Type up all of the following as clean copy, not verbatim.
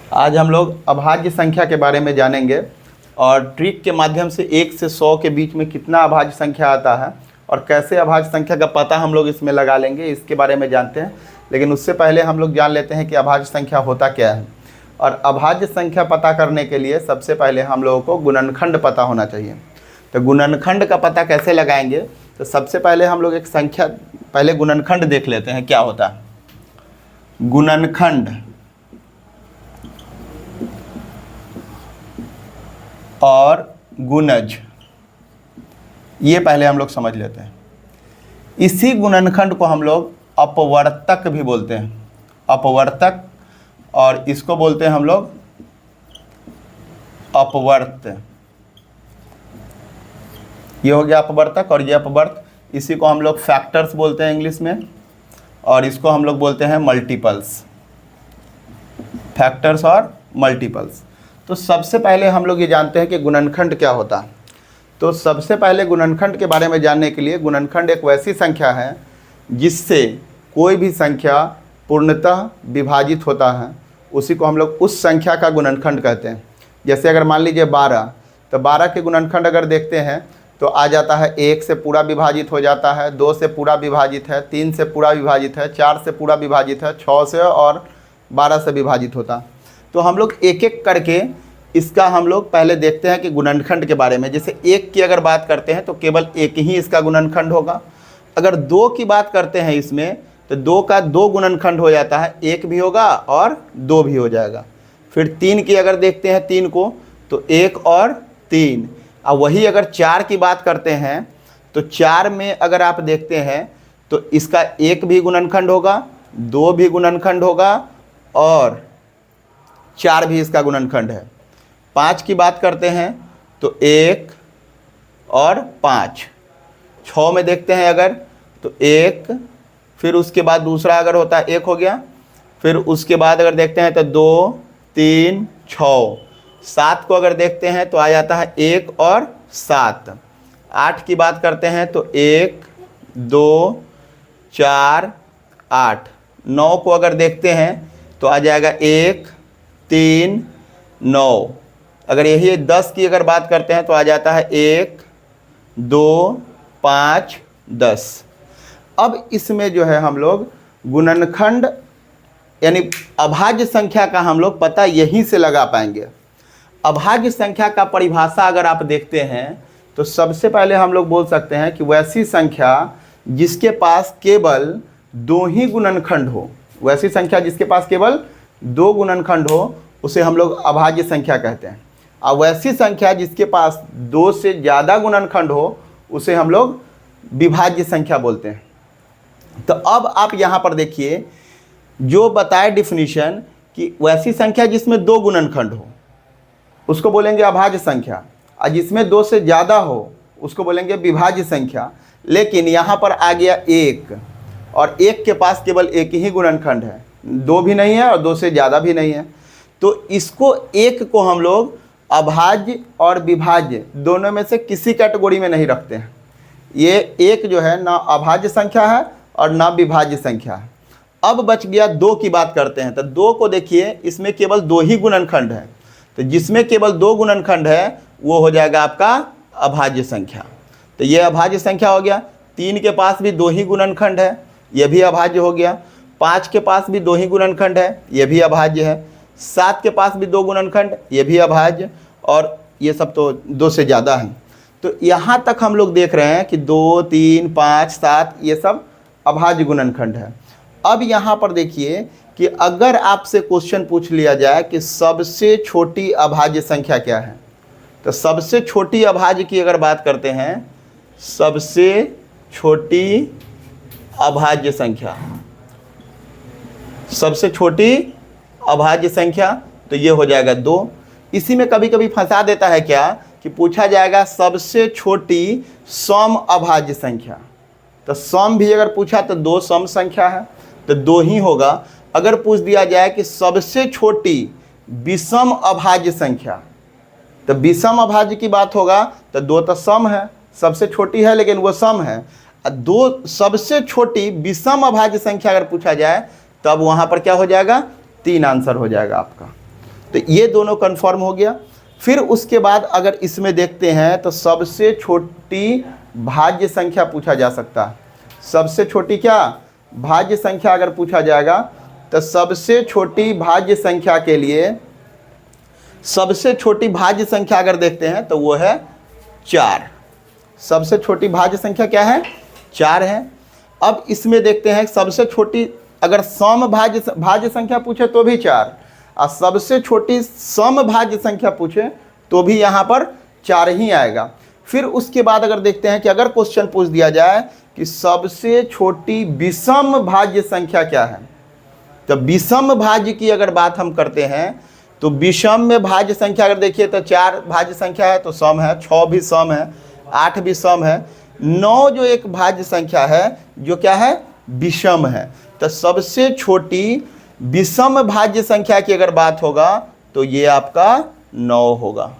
आज हम लोग अभाज्य संख्या के बारे में जानेंगे और ट्रिक के माध्यम से 1 से 100 के बीच में कितना अभाज्य संख्या आता है और कैसे अभाज्य संख्या का पता हम लोग इसमें लगा लेंगे, इसके बारे में जानते हैं। लेकिन उससे पहले हम लोग जान लेते हैं कि अभाज्य संख्या होता क्या है। और अभाज्य संख्या पता करने के लिए सबसे पहले हम लोगों को गुणनखंड पता होना चाहिए। तो गुणनखंड का पता कैसे लगाएंगे, तो सबसे पहले हम लोग एक संख्या, पहले गुणनखंड देख लेते हैं क्या होता है। गुणनखंड और गुणज, ये पहले हम लोग समझ लेते हैं। इसी गुणनखंड को हम लोग अपवर्तक भी बोलते हैं, अपवर्तक, और इसको बोलते हैं हम लोग अपवर्त। ये हो गया अपवर्तक और ये अपवर्त। इसी को हम लोग फैक्टर्स बोलते हैं इंग्लिश में, और इसको हम लोग बोलते हैं मल्टीपल्स, फैक्टर्स और मल्टीपल्स। तो सबसे पहले हम लोग ये जानते हैं कि गुणनखंड क्या होता है। तो सबसे पहले गुणनखंड के बारे में जानने के लिए, गुणनखंड एक वैसी संख्या है जिससे कोई भी संख्या पूर्णतः विभाजित होता है, उसी को हम लोग उस संख्या का गुणनखंड कहते हैं। जैसे अगर मान लीजिए 12, तो 12 के गुणनखंड अगर देखते हैं तो आ जाता है 1 से पूरा विभाजित हो जाता है, 2 से पूरा विभाजित है, 3 से पूरा विभाजित है, 4 से पूरा विभाजित है, 6 से और 12 से विभाजित होता। तो हम लोग एक एक करके इसका हम लोग पहले देखते हैं कि गुणनखंड के बारे में। जैसे 1 की अगर बात करते हैं तो केवल 1 ही इसका गुणनखंड होगा। अगर 2 की बात करते हैं इसमें, तो 2 का 2 गुणनखंड हो जाता है, 1 भी होगा और 2 भी हो जाएगा। फिर 3 की अगर देखते हैं 3 को, तो 1 और 3। और वही अगर 4 की बात करते हैं तो 4 में अगर आप देखते हैं तो इसका 1 भी गुणनखंड होगा, 2 भी गुणनखंड होगा और 4 भी इसका गुणनखंड है। 5 की बात करते हैं तो 1 और 5। 6 में देखते हैं अगर तो 1, फिर उसके बाद दूसरा अगर होता है 1 हो गया, फिर उसके बाद अगर देखते हैं तो 2, 3, 6। 7 को अगर देखते हैं तो आ जाता है 1 और 7। 8 की बात करते हैं तो 1, 2, 4, 8। 9 को अगर देखते हैं तो आ जाएगा 1, 3, 9। अगर यही 10 की अगर बात करते हैं तो आ जाता है 1, 2, 5, 10। अब इसमें जो है हम लोग गुणनखंड यानी अभाज्य संख्या का हम लोग पता यहीं से लगा पाएंगे। अभाज्य संख्या का परिभाषा अगर आप देखते हैं तो सबसे पहले हम लोग बोल सकते हैं कि वैसी संख्या जिसके पास केवल 2 ही गुणनखंड हो, वैसी संख्या जिसके पास केवल 2 गुणनखंड हो उसे हम लोग अभाज्य संख्या कहते हैं। और वैसी संख्या जिसके पास 2 से ज़्यादा गुणनखंड हो उसे हम लोग विभाज्य संख्या बोलते हैं। तो अब आप यहाँ पर देखिए जो बताए डिफिनीशन कि वैसी संख्या जिसमें 2 गुणनखंड हो उसको बोलेंगे अभाज्य संख्या, और जिसमें 2 से ज़्यादा हो उसको बोलेंगे विभाज्य संख्या। लेकिन यहाँ पर आ गया 1, और 1 के पास केवल 1 ही गुणनखंड है, 2 भी नहीं है और 2 से ज़्यादा भी नहीं है। तो इसको 1 को हम लोग अभाज्य और विभाज्य दोनों में से किसी कैटेगरी में नहीं रखते हैं। ये 1 जो है ना अभाज्य संख्या है और ना विभाज्य संख्या है। अब बच गया 2 की बात करते हैं तो 2 को देखिए, इसमें केवल 2 ही गुणनखंड है। तो जिसमें केवल 2 गुणनखंड है वो हो जाएगा आपका अभाज्य संख्या। तो ये अभाज्य संख्या हो गया। 3 के पास भी 2 ही गुणनखंड है, ये भी अभाज्य हो गया। 5 के पास भी 2 ही गुणनखंड है, ये भी अभाज्य है। 7 के पास भी 2 गुणनखंड, ये भी अभाज्य, और ये सब तो 2 से ज़्यादा हैं। तो यहाँ तक हम लोग देख रहे हैं कि 2, 3, 5, 7 ये सब अभाज्य गुणनखंड है। अब यहाँ पर देखिए कि अगर आपसे क्वेश्चन पूछ लिया जाए कि सबसे छोटी अभाज्य संख्या क्या है, तो सबसे छोटी अभाज्य की अगर बात करते हैं, सबसे छोटी अभाज्य संख्या, सबसे छोटी अभाज्य संख्या तो ये हो जाएगा 2। इसी में कभी कभी फंसा देता है क्या कि पूछा जाएगा सबसे छोटी सम अभाज्य संख्या, तो सम भी अगर पूछा तो 2 सम संख्या है तो 2 ही होगा। अगर पूछ दिया जाए कि सबसे छोटी विषम अभाज्य संख्या, तो विषम अभाज्य की बात होगा तो 2 तो सम है, सबसे छोटी है लेकिन वो सम है। 2 सबसे छोटी विषम अभाज्य संख्या अगर पूछा जाए तब वहाँ पर क्या हो जाएगा, 3 आंसर हो जाएगा आपका। तो ये दोनों कन्फर्म हो गया। फिर उसके बाद अगर इसमें देखते हैं तो सबसे छोटी भाज्य संख्या पूछा जा सकता है। सबसे छोटी क्या भाज्य संख्या अगर पूछा जाएगा तो सबसे छोटी भाज्य संख्या के लिए सबसे छोटी भाज्य संख्या अगर देखते हैं तो वो है 4। सबसे छोटी भाज्य संख्या क्या है 4 है। अब इसमें देखते हैं सबसे छोटी अगर सम भाज्य संख्या पूछे तो भी 4 और सबसे छोटी सम भाज्य संख्या पूछे तो भी यहाँ पर 4 ही आएगा। फिर उसके बाद अगर देखते हैं कि अगर क्वेश्चन पूछ दिया जाए कि सबसे छोटी विषम भाज्य संख्या क्या है, तो विषम भाज्य की अगर बात हम करते हैं तो विषम में भाज्य संख्या अगर देखिए तो 4 भाज्य संख्या है तो सम है, 6 भी सम है, 8 भी सम है, 9 जो एक भाज्य संख्या है जो क्या है विषम है। तो सबसे छोटी विषम भाज्य संख्या की अगर बात होगा तो ये आपका 9 होगा।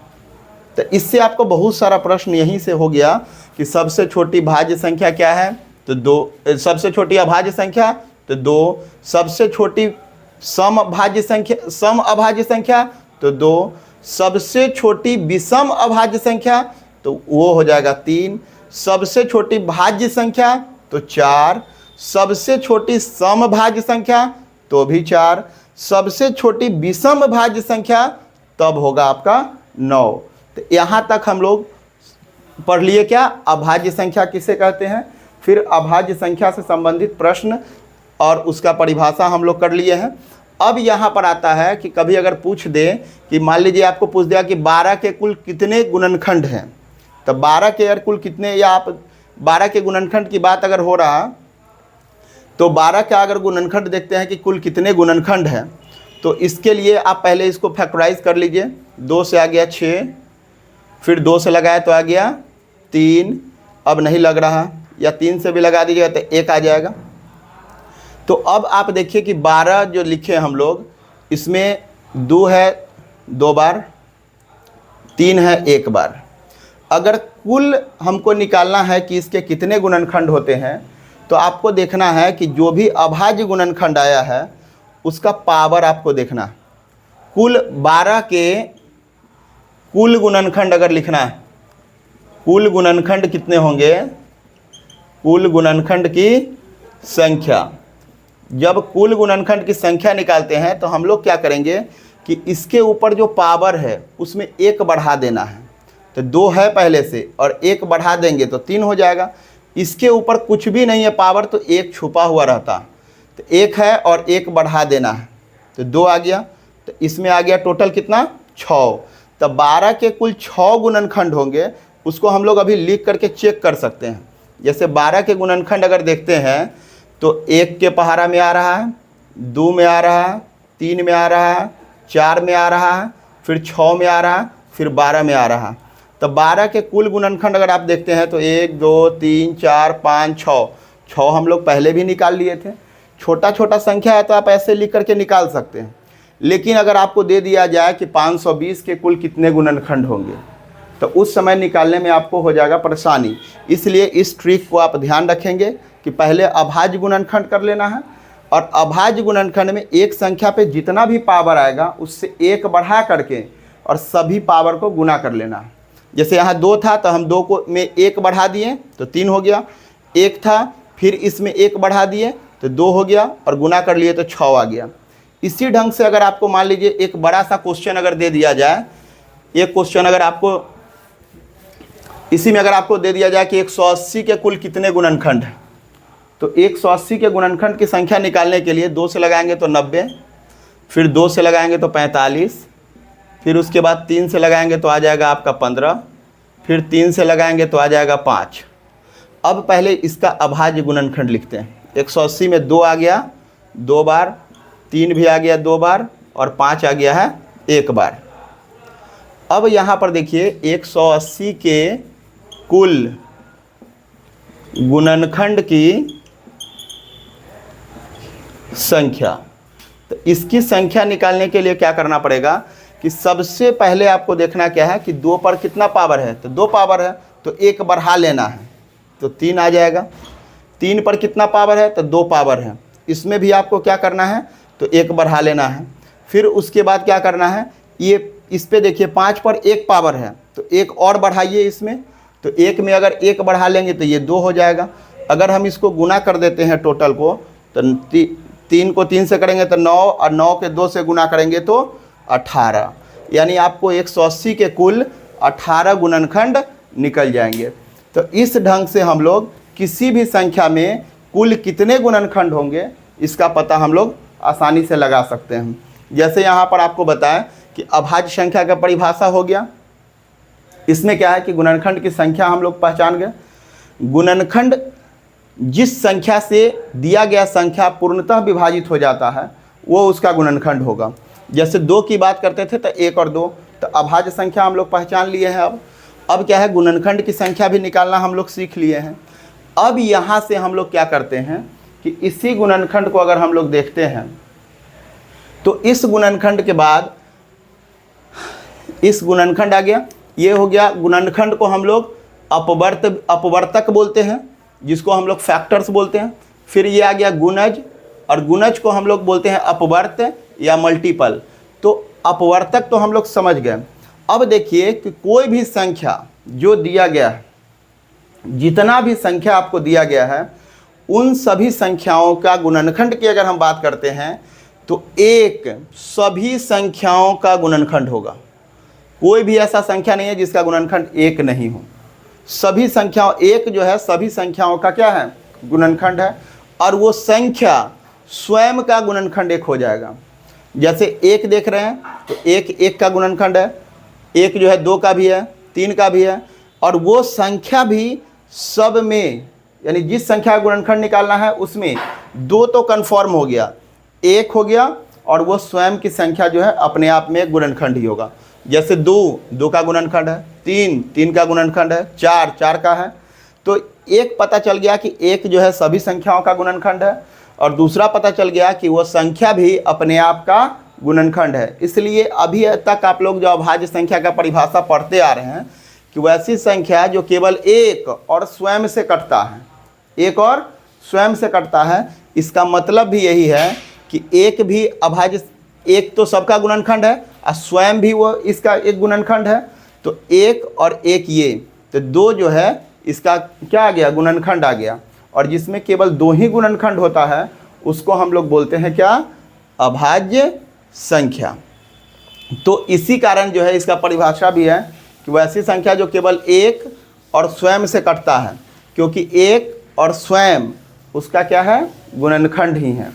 तो इससे आपको बहुत सारा प्रश्न यहीं से हो गया कि सबसे छोटी भाज्य संख्या क्या है तो 2, सबसे छोटी अभाज्य संख्या तो 2, सबसे छोटी सम अभाज्य संख्या तो 2, सबसे छोटी विषम अभाज्य संख्या तो वो हो जाएगा 3, सबसे छोटी भाज्य संख्या तो 4, सबसे छोटी सम भाज्य संख्या तो भी 4, सबसे छोटी विषम भाज्य संख्या तब होगा आपका 9। तो यहाँ तक हम लोग पढ़ लिए क्या अभाज्य संख्या किसे कहते हैं, फिर अभाज्य संख्या से संबंधित प्रश्न और उसका परिभाषा हम लोग कर लिए हैं। अब यहाँ पर आता है कि कभी अगर पूछ दे कि मान लीजिए आपको पूछ दिया कि 12 के कुल कितने गुणनखंड हैं, तो 12 के अगर कुल कितने या आप 12 के गुणनखंड की बात अगर हो रहा तो 12 का अगर गुणनखंड देखते हैं कि कुल कितने गुणनखंड हैं, तो इसके लिए आप पहले इसको फैक्टराइज कर लीजिए। 2 से आ गया 6, फिर 2 से लगाया तो आ गया 3, अब नहीं लग रहा, या 3 से भी लगा दीजिएगा तो 1 आ जाएगा। तो अब आप देखिए कि 12 जो लिखे हम लोग, इसमें 2 है 2 बार, 3 है 1 बार। अगर कुल हमको निकालना है कि इसके कितने गुणनखंड होते हैं, तो आपको देखना है कि जो भी अभाज्य गुणनखंड आया है उसका पावर आपको देखना। कुल 12 के कुल गुणनखंड अगर लिखना है, कुल गुणनखंड कितने होंगे, कुल गुणनखंड की संख्या। जब कुल गुणनखंड की संख्या निकालते हैं तो हम लोग क्या करेंगे कि इसके ऊपर जो पावर है उसमें 1 बढ़ा देना है। तो 2 है पहले से और 1 बढ़ा देंगे तो 3 हो जाएगा। इसके ऊपर कुछ भी नहीं है पावर तो 1 छुपा हुआ रहता, तो 1 है और 1 बढ़ा देना है तो 2 आ गया। तो इसमें आ गया टोटल कितना 6। तो 12 के कुल 6 गुणनखंड होंगे, उसको हम लोग अभी लिख करके चेक कर सकते हैं। जैसे 12 के गुणनखंड अगर देखते हैं तो 1 के पहाड़ा में आ रहा है, 2 में आ रहा है, 3 में आ रहा है, 4 में आ रहा है, फिर 6 में आ रहा है, फिर 12 में आ रहा है। तो 12 के कुल गुणनखंड अगर आप देखते हैं तो 1 2 3 4 5 6 हम लोग पहले भी निकाल लिए थे। छोटा छोटा संख्या है तो आप ऐसे लिख करके निकाल सकते हैं। लेकिन अगर आपको दे दिया जाए कि 520 के कुल कितने गुणनखंड होंगे, तो उस समय निकालने में आपको हो जाएगा परेशानी। इसलिए इस ट्रिक को आप ध्यान रखेंगे कि पहले अभाज्य गुणनखंड कर लेना है, और अभाज्य गुणनखंड में एक संख्या पे जितना भी पावर आएगा उससे 1 बढ़ा करके और सभी पावर को गुना कर लेना है। जैसे यहाँ 2 था तो हम 2 को में 1 बढ़ा दिए तो 3 हो गया, 1 था फिर इसमें 1 बढ़ा दिए तो 2 हो गया और गुना कर लिए तो 6 आ गया। इसी ढंग से अगर आपको मान लीजिए एक बड़ा सा क्वेश्चन अगर दे दिया जाए, एक क्वेश्चन अगर आपको इसी में अगर आपको दे दिया जाए कि 180 के कुल कितने गुणनखंड हैं, तो 180 के गुणनखंड की संख्या निकालने के लिए 2 से लगाएंगे तो 90, फिर 2 से लगाएंगे तो 45, फिर उसके बाद 3 से लगाएंगे तो आ जाएगा आपका 15, फिर 3 से लगाएंगे तो आ जाएगा 5। अब पहले इसका अभाज्य गुणनखंड लिखते हैं। 180 में 2 आ गया 2 बार, 3 भी आ गया 2 बार और 5 आ गया है 1 बार। अब यहाँ पर देखिए 180 के कुल गुणनखंड की संख्या, तो इसकी संख्या निकालने के लिए क्या करना पड़ेगा कि सबसे पहले आपको देखना क्या है कि 2 पर कितना पावर है, तो 2 पावर है तो 1 बढ़ा लेना है तो 3 आ जाएगा। 3 पर कितना पावर है तो 2 पावर है, इसमें भी आपको क्या करना है तो 1 बढ़ा लेना है। फिर उसके बाद क्या करना है ये इस पे देखिए 5 पर 1 पावर है, तो 1 और बढ़ाइए इसमें, तो 1 में अगर 1 बढ़ा लेंगे तो ये 2 हो जाएगा। अगर हम इसको गुना कर देते हैं टोटल को, तो 3 को 3 से करेंगे तो 9, और 9 के 2 से गुना करेंगे तो 18, यानी आपको 180 के कुल 18 गुणनखंड निकल जाएंगे। तो इस ढंग से हम लोग किसी भी संख्या में कुल कितने गुणनखंड होंगे इसका पता हम लोग आसानी से लगा सकते हैं। जैसे यहाँ पर आपको बताएं कि अभाज्य संख्या का परिभाषा हो गया। इसमें क्या है कि गुणनखंड की संख्या हम लोग पहचान गए। गुणनखंड जिस संख्या से दिया गया संख्या पूर्णतः विभाजित हो जाता है वो उसका गुणनखंड होगा। जैसे 2 की बात करते थे तो 1 और 2, तो अभाज्य संख्या हम लोग पहचान लिए हैं। अब क्या है, गुणनखंड की संख्या भी निकालना हम लोग सीख लिए हैं। अब यहाँ से हम लोग क्या करते हैं कि इसी गुणनखंड को अगर हम लोग देखते हैं तो इस गुणनखंड के बाद इस गुणनखंड आ गया, ये हो गया। गुणनखंड को हम लोग अपवर्तक बोलते हैं, जिसको हम लोग फैक्टर्स बोलते हैं। फिर ये आ गया गुणज, और गुणज को हम लोग बोलते हैं अपवर्त या मल्टीपल। तो अपवर्तक तो हम लोग समझ गए। अब देखिए कि कोई भी संख्या जो दिया गया है, जितना भी संख्या आपको दिया गया है, उन सभी संख्याओं का गुणनखंड की अगर हम बात करते हैं तो 1 सभी संख्याओं का गुणनखंड होगा। कोई भी ऐसा संख्या नहीं है जिसका गुणनखंड 1 नहीं हो। सभी संख्याओं, 1 जो है सभी संख्याओं का क्या है, गुणनखंड है। और वो संख्या स्वयं का गुणनखंड 1 हो जाएगा। जैसे 1 देख रहे हैं तो 1 का गुणनखंड है, 1 जो है 2 का भी है, 3 का भी है, और वो संख्या भी सब में, यानी जिस संख्या का गुणनखंड निकालना है उसमें 2 तो कन्फर्म हो गया, 1 हो गया, और वो स्वयं की संख्या जो है अपने आप में एक गुणनखंड ही होगा। जैसे 2 का गुणनखंड है, 3 का गुणनखंड है, 4 का है। तो एक पता चल गया कि 1 जो है सभी संख्याओं का गुणनखंड है, और दूसरा पता चल गया कि वो संख्या भी अपने आप का गुणनखंड है। इसलिए अभी तक आप लोग जो अभाज्य संख्या का परिभाषा पढ़ते आ रहे हैं कि वैसी संख्या जो केवल 1 और स्वयं से कटता है, 1 और स्वयं से कटता है। इसका मतलब भी यही है कि 1 भी अभाज्य, 1 तो सबका गुणनखंड है और स्वयं भी वो इसका एक गुणनखंड है। तो 1 और 1 ये, तो 2 जो है इसका क्या आ गया, गुणनखंड आ गया। और जिसमें केवल 2 ही गुणनखंड होता है उसको हम लोग बोलते हैं क्या, अभाज्य संख्या। तो इसी कारण जो है इसका परिभाषा भी है कि वैसी संख्या जो केवल 1 और स्वयं से कटता है, क्योंकि 1 और स्वयं उसका क्या है, गुणनखंड ही है।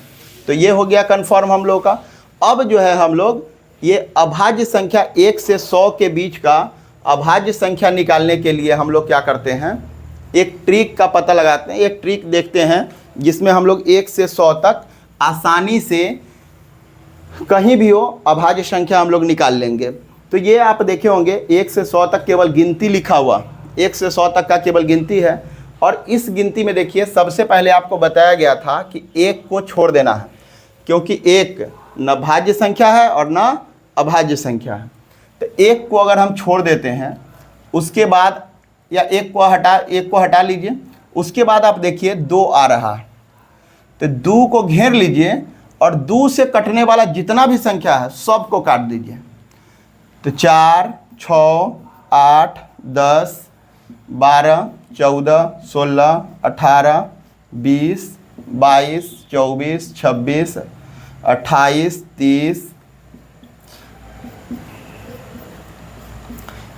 तो ये हो गया कन्फर्म हम लोग का। अब जो है हम लोग ये अभाज्य संख्या 1 से 100 के बीच का अभाज्य संख्या निकालने के लिए हम लोग क्या करते हैं, एक ट्रिक का पता लगाते हैं। एक ट्रिक देखते हैं जिसमें हम लोग 1 से 100 तक आसानी से कहीं भी हो अभाज्य संख्या हम लोग निकाल लेंगे। तो ये आप देखे होंगे 1 से 100 तक केवल गिनती लिखा हुआ, 1 से 100 तक का केवल गिनती है। और इस गिनती में देखिए सबसे पहले आपको बताया गया था कि 1 को छोड़ देना है, क्योंकि 1 न भाज्य संख्या है और न अभाज्य संख्या है। तो 1 को अगर हम छोड़ देते हैं उसके बाद, या 1 को हटा लीजिए, उसके बाद आप देखिए 2 आ रहा है, तो 2 को घेर लीजिए और 2 से कटने वाला जितना भी संख्या है सबको काट दीजिए। तो 4, 6, 8, 10, 12, 14, 16, 18, 20, 22, 24, 26, 28, 30,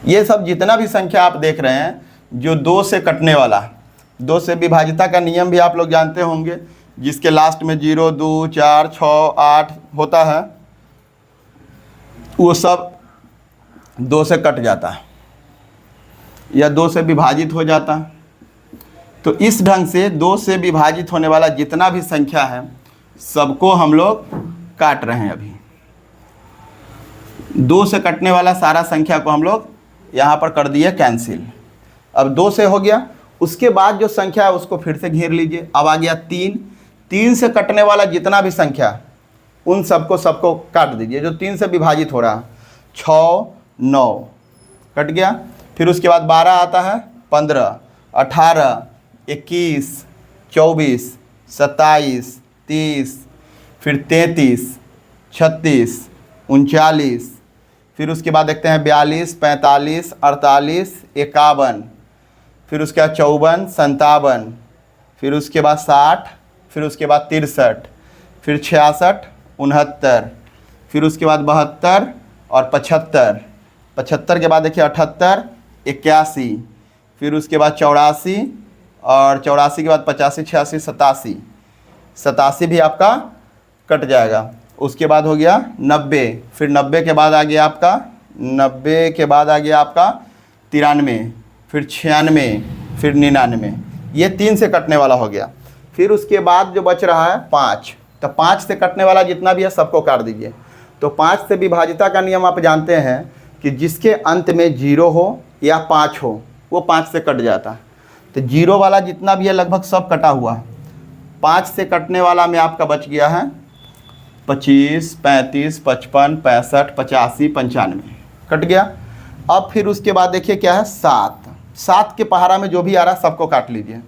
ये सब जितना भी संख्या आप देख रहे हैं जो 2 से कटने वाला, 2 से विभाजिता का नियम भी आप लोग जानते होंगे, जिसके लास्ट में 0, 2, 4, 6, 8 होता है, वो सब 2 से कट जाता है या 2 से विभाजित हो जाता है। तो इस ढंग से 2 से विभाजित होने वाला जितना भी संख्या है सबको हम लोग काट रहे हैं। अभी 2 से कटने वाला सारा संख्या को हम लोग यहाँ पर कर दिए कैंसिल। अब 2 से हो गया, उसके बाद जो संख्या है उसको फिर से घेर लीजिए। अब आ गया 3 से कटने वाला जितना भी संख्या उन सबको काट दीजिए जो 3 से विभाजित हो रहा है। 6, 9 कट गया। फिर उसके बाद 12 आता है, 15, 18, 21, 24, 27, 30, फिर 33, 36, 39, फिर उसके बाद देखते हैं 42, 45, 48, 51, फिर उसके बाद 54, 57, फिर उसके बाद 60, फिर उसके बाद 63, फिर 66, 69, फिर उसके बाद 72 और 75, 75 के बाद देखिए 78, 81, फिर उसके बाद 84 और 84 के बाद 85, 86, 87, 87 भी आपका कट जाएगा। उसके बाद हो गया 90, फिर 90 के बाद आ गया आपका 90 के बाद आ गया आपका 93, फिर 96, फिर 99, ये 3 से कटने वाला हो गया। फिर उसके बाद जो बच रहा है 5, तो 5 से कटने वाला जितना भी है सबको काट दीजिए। तो 5 से विभाजिता का नियम आप जानते हैं कि जिसके अंत में 0 हो या 5 हो वो 5 से कट जाता है। तो 0 वाला जितना भी है लगभग सब कटा हुआ। 5 से कटने वाला में आपका बच गया है 25, 35, 55, 65, 85, 95 कट गया। अब फिर उसके बाद देखिए क्या है 7, 7 के पहाड़ा में जो भी आ रहा है सबको काट लीजिए।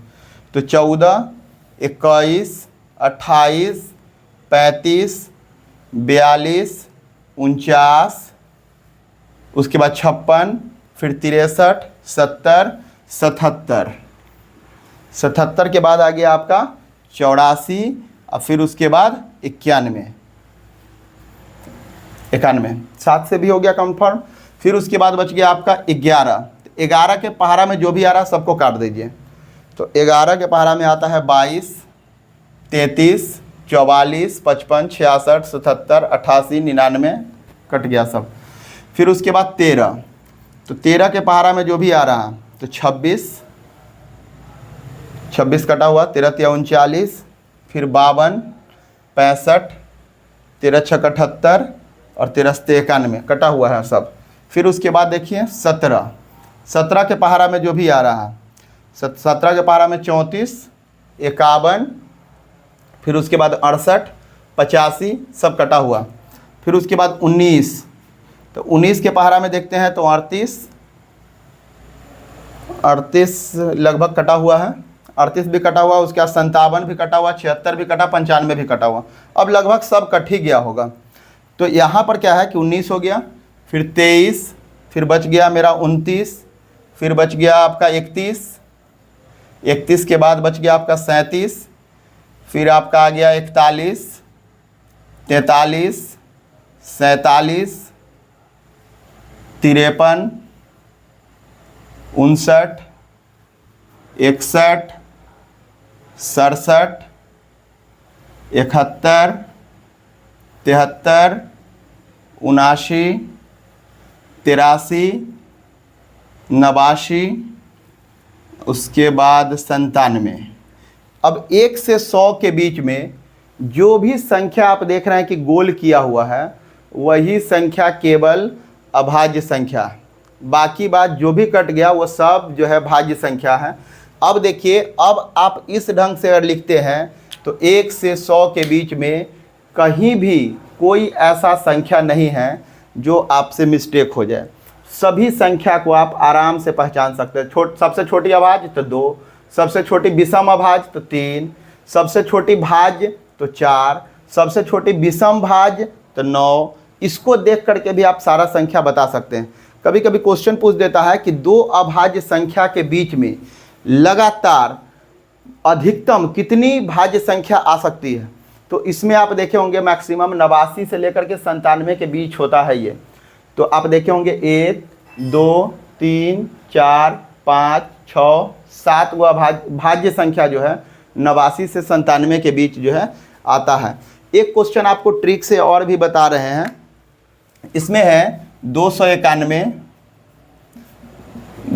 तो 14, 21, 28, 35, 42, 49, उसके बाद 56, फिर 63, 70, 77, 77 के बाद आ गया आपका 84 और फिर उसके बाद 91, 7 से भी हो गया कंफर्म। फिर उसके बाद बच गया आपका 11, 11 के पहाड़ा में जो भी आ रहा है सबको काट दीजिए। तो 11 के पहाड़ा में आता है 22, 33, 44, 55, 66, 77, 88, 99 कट गया सब। फिर उसके बाद 13, तो 13 के पहाड़ा में जो भी आ रहा है तो 26, 26 कटा हुआ, 13 तिया 39, फिर 52, 65, 13 छक 78 और 13 से 91 कटा हुआ है सब। फिर उसके बाद देखिए 17, 17 के पहाड़ा में जो भी आ रहा है 17 के पहाड़ा में 34, 51, फिर उसके बाद 68, 85 सब कटा हुआ। फिर उसके बाद 19, तो 19 के पहाड़ा में देखते हैं तो 38, 38 लगभग कटा हुआ है, 38 भी कटा हुआ, उसके बाद 57 भी कटा हुआ, 76 भी कटा, 95 भी कटा हुआ। अब लगभग सब कट ही गया होगा। तो यहाँ पर क्या है कि 19 हो गया, फिर 23, फिर बच गया मेरा 29, फिर बच गया आपका 31, 31 के बाद बच गया आपका 37, फिर आपका आ गया 41, 43, 47, 53, 59, 61, 67, 71, 73, 79, 83, 89, उसके बाद 97। अब 1 से 100 के बीच में जो भी संख्या आप देख रहे हैं कि गोल किया हुआ है वही संख्या केवल अभाज्य संख्या है। बाकी बात जो भी कट गया वो सब जो है भाज्य संख्या है। अब देखिए, अब आप इस ढंग से अगर लिखते हैं तो 1 से 100 के बीच में कहीं भी कोई ऐसा संख्या नहीं है जो आपसे मिस्टेक हो जाए। सभी संख्या को आप आराम से पहचान सकते हैं। सबसे छोटी अभाज्य तो 2, सबसे छोटी विषम अभाज्य तो 3, सबसे छोटी भाज्य तो 4, सबसे छोटी विषम भाज्य तो 9। इसको देख करके भी आप सारा संख्या बता सकते हैं। कभी कभी क्वेश्चन पूछ देता है कि 2 अभाज्य संख्या के बीच में लगातार अधिकतम कितनी भाज्य संख्या आ सकती है। तो इसमें आप देखे होंगे मैक्सिमम 89 से लेकर के 97 के बीच होता है ये। तो आप देखे होंगे 1, 2, 3, 4, 5, 6, 7 गो भाज्य संख्या जो है 89 से 97 के बीच जो है आता है। एक क्वेश्चन आपको ट्रिक से और भी बता रहे हैं। इसमें है 291,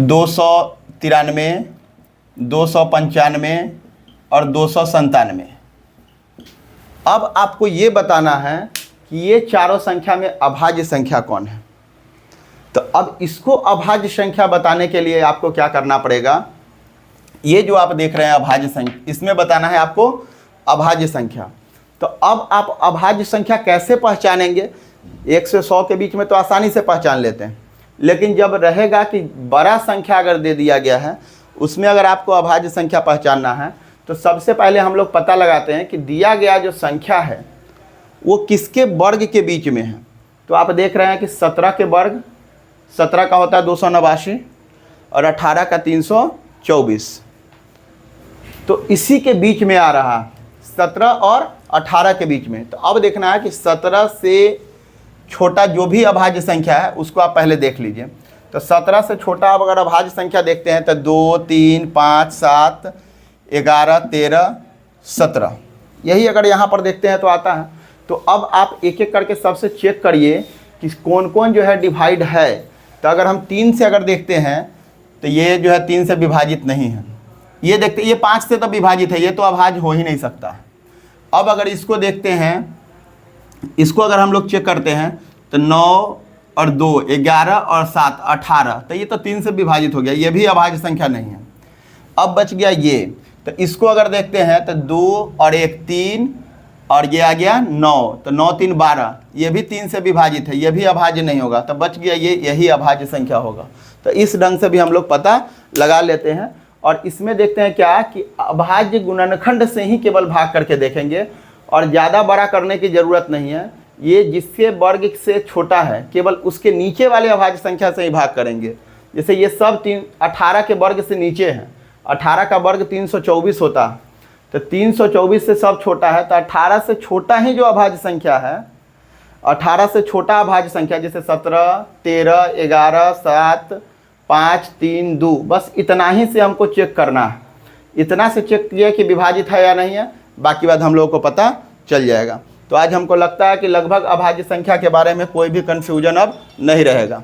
293, 295 और 297। अब आपको ये बताना है कि ये चारों संख्या में अभाज्य संख्या कौन है। तो अब इसको अभाज्य संख्या बताने के लिए आपको क्या करना पड़ेगा, ये जो आप देख रहे हैं अभाज्य संख्या, इसमें बताना है आपको अभाज्य संख्या। तो अब आप अभाज्य संख्या कैसे पहचानेंगे। 1 से 100 के बीच में तो आसानी से पहचान लेते हैं, लेकिन जब रहेगा कि बड़ा संख्या अगर दे दिया गया है उसमें अगर आपको अभाज्य संख्या पहचानना है तो सबसे पहले हम लोग पता लगाते हैं कि दिया गया जो संख्या है वो किसके वर्ग के बीच में है। तो आप देख रहे हैं कि 17 के वर्ग 17 का होता है 289 और 18 का 324। तो इसी के बीच में आ रहा 17 और 18 के बीच में। तो अब देखना है कि 17 से छोटा जो भी अभाज्य संख्या है उसको आप पहले देख लीजिए। तो 17 से छोटा आप अगर अभाज्य संख्या देखते हैं तो 2, 3, 5, 7, 11, 13, 17, यही अगर यहाँ पर देखते हैं तो आता है। तो अब आप एक एक करके सबसे चेक करिए कि कौन कौन जो है डिवाइड है। तो अगर हम 3 से अगर देखते हैं तो ये जो है 3 से विभाजित नहीं है। ये देखते ये 5 से तो विभाजित है, ये तो अभाज्य हो ही नहीं सकता। अब अगर इसको देखते हैं, इसको अगर हम लोग चेक करते हैं तो 9 और 2 11 और 7 18, तो ये तो 3 से विभाजित हो गया, ये भी अभाज्य संख्या नहीं है। अब बच गया ये, तो इसको अगर देखते हैं तो 2 और 1 3 और ये आ गया 9, तो 9 3 12, ये भी 3 से विभाजित है, ये भी अभाज्य नहीं होगा। तो बच गया ये, यही अभाज्य संख्या होगा। तो इस ढंग से भी हम लोग पता लगा लेते हैं। और इसमें देखते हैं क्या कि अभाज्य गुणनखंड से ही केवल भाग करके देखेंगे और ज़्यादा बड़ा करने की ज़रूरत नहीं है। ये जिसके वर्ग से छोटा है केवल उसके नीचे वाले अभाज्य संख्या से ही भाग करेंगे। जैसे ये सब 18 के वर्ग से नीचे हैं, 18 का वर्ग 324 होता है, तो 324 से सब छोटा है। तो 18 से छोटा ही जो अभाज्य संख्या है, 18 से छोटा अभाज्य संख्या जैसे 17, 13, 11, 7, 5, 3, 2, बस इतना ही से हमको चेक करना है। इतना से चेक किया कि विभाजित है या नहीं है, बाकी बात हम लोगों को पता चल जाएगा। तो आज हमको लगता है कि लगभग अभाज्य संख्या के बारे में कोई भी कन्फ्यूजन अब नहीं रहेगा।